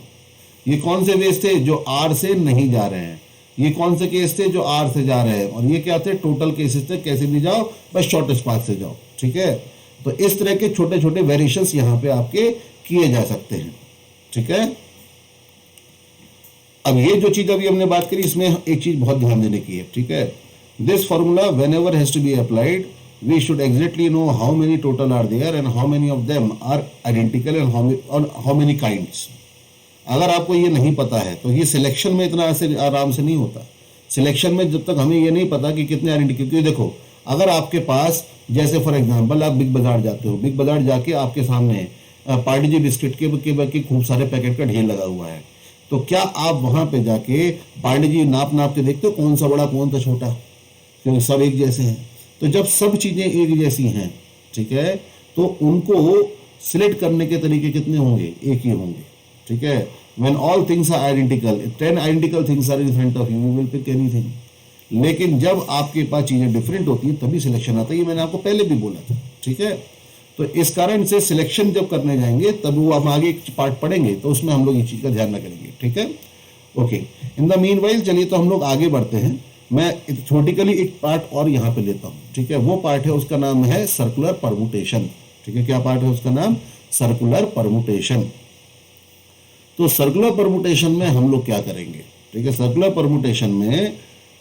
ये कौन से वेज थे, जो r से नहीं जा रहे हैं। ये कौन से केस थे, जो r से जा रहे हैं। और ये क्या थे, टोटल केसेस थे, कैसे भी जाओ बस शॉर्टेस्ट पाथ से जाओ। ठीक है, तो इस तरह के छोटे छोटे वेरिएशंस यहाँ पे आपके किए जा सकते हैं। ठीक है, अब ये जो चीज अभी हमने बात करी, इसमें एक चीज बहुत ध्यान देने की है। ठीक है, this formula whenever has to be applied we should exactly know how many total are there and how many of them are identical and how many kinds. अगर आपको ये नहीं पता है तो ये सिलेक्शन में इतना आराम से नहीं होता। सिलेक्शन में जब तक हमें ये नहीं पता कि कितने आइडेंटिकल, क्योंकि देखो अगर आपके पास जैसे फॉर एग्जांपल आप बिग बाजार जाते हो, बिग बाजार जाके आपके सामने पार्टी जी बिस्किट के खूब सारे पैकेट का ढेर लगा हुआ है, तो क्या आप वहां पे जाके पार्टी जी नाप नाप के देखते हो कौन सा बड़ा कौन सा छोटा, क्योंकि सब एक जैसे हैं। तो जब सब चीजें एक जैसी हैं, ठीक है, तो उनको सिलेक्ट करने के तरीके कितने होंगे, एक ही होंगे। ठीक है, when all things are identical 10 identical things are in front of you you will pick anything। लेकिन जब आपके पास चीजें डिफरेंट होती हैं तभी सिलेक्शन आता है, ये मैंने आपको पहले भी बोला था। ठीक है, तो इस कारण से सिलेक्शन जब करने जाएंगे तब वो हम आगे एक पार्ट पढ़ेंगे तो उसमें हम लोग ये चीज का ध्यान रखेंगे। ठीक है, ओके। इन द मीनवाइल चलिए तो हम लोग आगे बढ़ते हैं। मैं थ्योरेटिकली एक पार्ट और यहाँ पे लेता हूँ। ठीक है, वो पार्ट है, उसका नाम है सर्कुलर परमुटेशन। ठीक है, क्या पार्ट है उसका नाम, सर्कुलर परमुटेशन। तो सर्कुलर परमुटेशन में हम लोग क्या करेंगे। ठीक है, सर्कुलर परमुटेशन में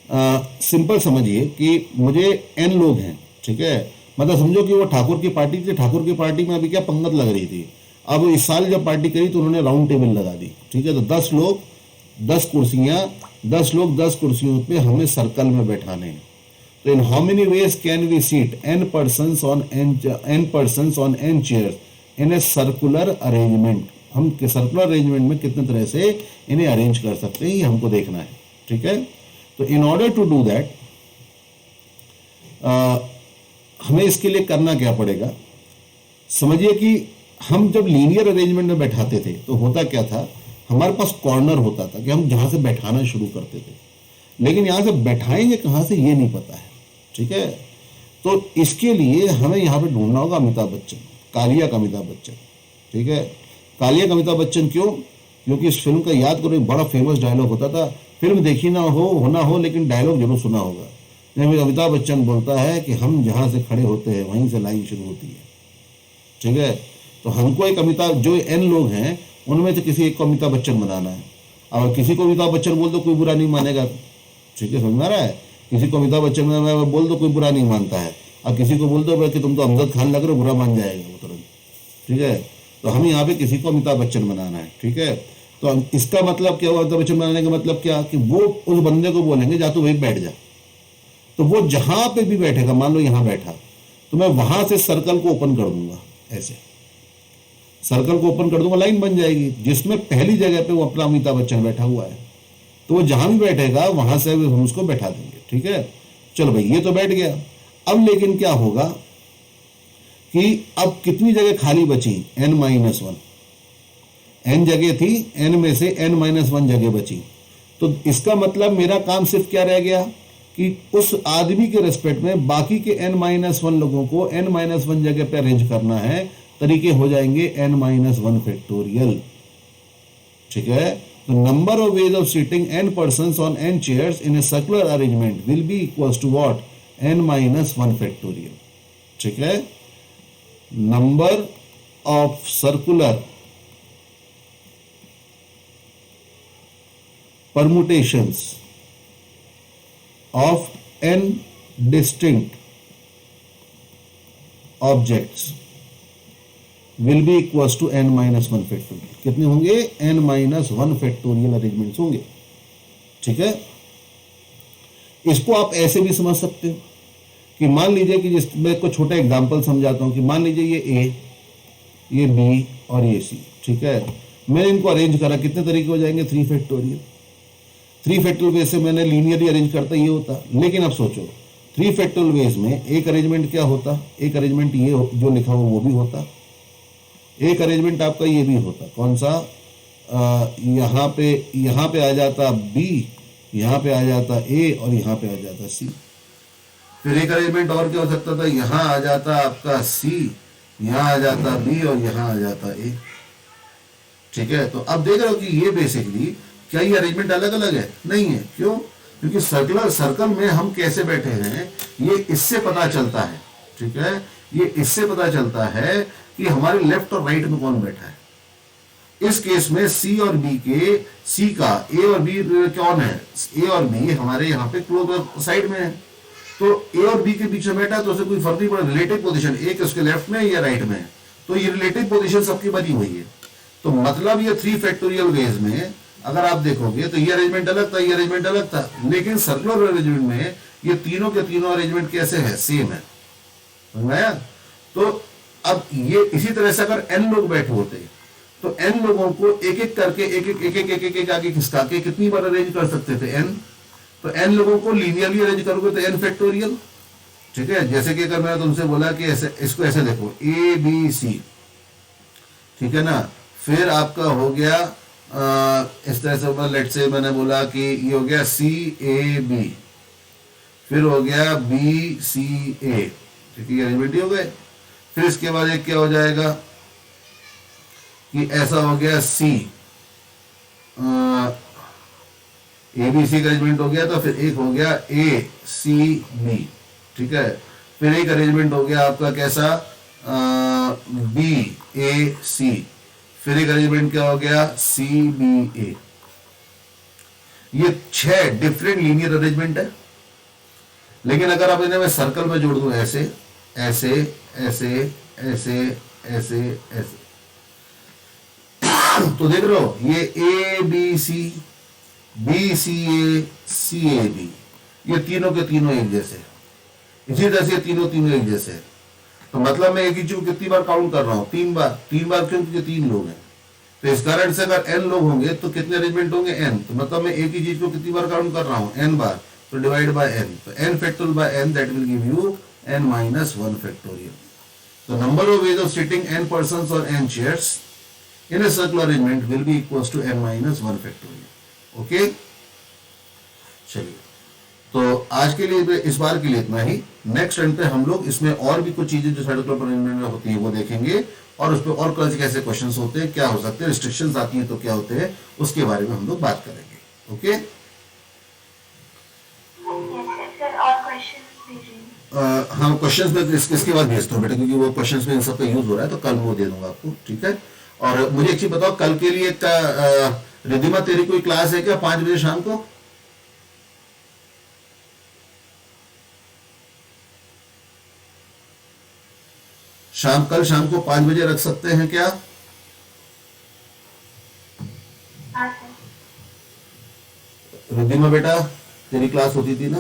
सिंपल समझिए कि मुझे n लोग हैं। ठीक है, मतलब समझो कि वो ठाकुर की पार्टी थी, ठाकुर की पार्टी में अभी क्या पंगत लग रही थी। अब इस साल जब पार्टी करी तो उन्होंने राउंड टेबल लगा दी। ठीक है, तो 10 लोग 10 कुर्सियां, 10 लोग 10 कुर्सियों पे हमें सर्कल में बैठाने हैं। तो in how many ways can we seat n persons on n chairs in a circular arrangement. हम सर्कुलर अरेंजमेंट में कितने तरह से इन्हें अरेंज कर सकते हैं, ये हमको देखना है। ठीक है, तो in order to do that हमें इसके लिए करना क्या पड़ेगा। समझिए कि हम जब लीनियर अरेंजमेंट में बैठाते थे तो होता क्या था, हमारे पास कॉर्नर होता था कि हम जहां से बैठाना शुरू करते थे, लेकिन यहां से बैठाएंगे कहां से ये नहीं पता है। ठीक है, तो इसके लिए हमें यहाँ पे ढूंढना होगा अमिताभ बच्चन, कालिया का अमिताभ बच्चन। ठीक है, कालिया का अमिताभ बच्चन क्यों, क्योंकि इस फिल्म का याद करो एक बड़ा फेमस डायलॉग होता था, फिल्म देखी ना हो लेकिन डायलॉग जरूर सुना होगा। जब अमिताभ बच्चन बोलता है कि हम जहाँ से खड़े होते हैं वहीं से लाइन शुरू होती है, ठीक है। तो हमको एक अमिताभ, जो एन लोग हैं उनमें से किसी एक को अमिताभ बच्चन बनाना है। और किसी को अमिताभ बच्चन बोल दो कोई बुरा नहीं मानेगा, ठीक है, समझ में आ रहा है। किसी को अमिताभ बच्चन में बोल दो कोई बुरा नहीं मानता है, और किसी को बोल दो कि तुम तो अमजद खान लग रहे हो, बुरा मान जाएगा वो तुरंत, ठीक है। तो हम यहाँ पे किसी को अमिताभ बच्चन बनाना है, ठीक है। तो इसका मतलब क्या हुआ, अमिताभ बच्चन बनाने का मतलब क्या कि वो उस बंदे को बोलेंगे जा तू वहीं बैठ जा, तो वो जहां पे भी बैठेगा, मान लो यहां बैठा, तो मैं वहां से सर्कल को ओपन कर दूंगा, ऐसे सर्कल को ओपन कर दूंगा, लाइन बन जाएगी जिसमें पहली जगह पे वो अपना अमिताभ बच्चन बैठा हुआ है। तो वो जहां भी बैठेगा वहां से हम उसको बैठा देंगे, ठीक है। चलो भाई ये तो बैठ गया। अब लेकिन क्या होगा कि अब कितनी जगह खाली बची, n-1, n जगह थी, n में से n-1 जगह बची। तो इसका मतलब मेरा काम सिर्फ क्या रह गया कि उस आदमी के रेस्पेक्ट में बाकी के n-1 लोगों को n-1 जगह पे अरेंज करना है। तरीके हो जाएंगे n-1 फैक्टोरियल, ठीक है। तो number of ways of seating n persons on n chairs in a circular arrangement will be equals to what, n-1 factorial, ठीक है। Number of circular permutations of n distinct objects will be equals to n-1 factorial. कितने होंगे, n-1 factorial arrangements होंगे, ठीक है। इसको आप ऐसे भी समझ सकते हो कि मान लीजिए कि जिस मैं को छोटा एग्जांपल समझाता हूं कि मान लीजिए ये A, ये B और ये C, ठीक है। मैंने इनको अरेंज करा, कितने तरीके हो जाएंगे, 3 फैक्टोरियल। 3 फैक्टोरियल वेज से मैंने लीनियरली अरेंज करता ये होता। लेकिन अब सोचो 3 फैक्टोरियल वेज में एक अरेंजमेंट क्या होता, एक अरेंजमेंट ये जो लिखा हुआ वो भी होता, एक अरेंजमेंट आपका ये भी होता, कौन सा, यहाँ पे आ जाता B, यहाँ पे आ जाता A और यहाँ पे आ जाता C। फिर एक अरेंजमेंट और क्या हो सकता था, यहाँ आ जाता आपका C, यहाँ आ जाता B और यहाँ आ जाता A, ठीक है। तो अब देख रहे हो कि ये बेसिकली क्या ये अरेंजमेंट अलग अलग है, नहीं है। क्यों, क्योंकि सर्कल में हम कैसे बैठे हैं ये इससे पता चलता है, ठीक है। ये इससे पता चलता है कि हमारे लेफ्ट और राइट में कौन बैठा है। इस केस में C और B के, C का A और B कौन है, A और B हमारे यहाँ पे क्लोज साइड में है। तो A और B के बीच में बैठा तो उसे कोई फर्क नहीं पड़ा, रिलेटिव पोजीशन एक उसके लेफ्ट में या राइट में है, तो ये रिलेटिव पोजीशन सबकी बनी हुई है। तो मतलब ये 3 फैक्टोरियल वेज में अगर आप देखोगे तो ये अरेंजमेंट अलग था, ये अरेंजमेंट अलग था, लेकिन सर्कुलर अरेंजमेंट में ये तीनों के तीनों अरेंजमेंट कैसे है, सेम है, समझ आया। तो अब ये इसी तरह से अगर n लोग बैठे होते तो n लोगों को एक एक करके एक आगे खिसका के कितनी बार अरेंज कर सकते थे, n। तो n लोगों को लीनियरली अरेंज करोगे तो n फैक्टोरियल, ठीक है। जैसे कि अगर मैंने तुमसे बोला कि ऐसे इसको ऐसे देखो A B C, ठीक है ना। फिर आपका हो गया इस तरह से, लेट से मैंने बोला कि ये हो गया C A B, फिर हो गया B C A, ठीक है, अरेंजमेंट हो गए। फिर इसके बाद एक क्या हो जाएगा कि ऐसा हो गया C A B C का अरेंजमेंट हो गया, तो फिर एक हो गया A C B, ठीक है। फिर एक अरेंजमेंट हो गया आपका कैसा, B A C, फिर एक अरेंजमेंट क्या हो गया, C B A। ये 6 डिफरेंट लीनियर अरेंजमेंट है। लेकिन अगर आप इन्हें मैं सर्कल में जोड़ दूं, ऐसे ऐसे ऐसे ऐसे ऐसे ऐसे, तो देख रहे हो ये A B C B C A C A B, ये तीनों के तीनों एक जैसे, इसी तरह से तीनों एक जैसे। तो मतलब मैं एक ही चीज को कितनी बार काउंट कर रहा हूं, 3 बार। 3 बार क्यों, क्योंकि 3 लोग हैं। तो इस कारण से अगर n लोग होंगे तो कितने अरेंजमेंट होंगे, n। तो मतलब मैं एक ही चीज को कितनी बार काउंट कर रहा हूं, n बार। तो डिवाइड बाय n, तो n factorial by n, that will give you n-1 factorial. तो number of ways of sitting n persons on n chairs in a circular arrangement will be equals to n-1 factorial. Okay, चलिए तो आज के लिए इस बार के लिए इतना ही। नेक्स्ट रन पे हम लोग इसमें और भी कुछ चीजें जो सर्कुलर अरेंजमेंट में होती है वो देखेंगे, और उस पर और कैसे कैसे क्वेश्चंस होते हैं, क्या हो सकते हैं, रिस्ट्रिक्शंस आती हैं तो क्या होते हैं, उसके बारे में हम लोग बात करेंगे। ओके, सर और क्वेश्चन हाँ, क्वेश्चंस में इसके बाद भेजता हूँ बेटा, क्योंकि वो क्वेश्चंस में इन सब का यूज हो रहा है, तो कल वो दे दूंगा आपको, ठीक है। और मुझे एक चीज बताओ, कल के लिए रिद्धिमा तेरी कोई क्लास है क्या 5 बजे शाम को? कल शाम को 5 बजे रख सकते हैं क्या? हाँ सर। रिद्धिमा बेटा, तेरी क्लास होती थी ना?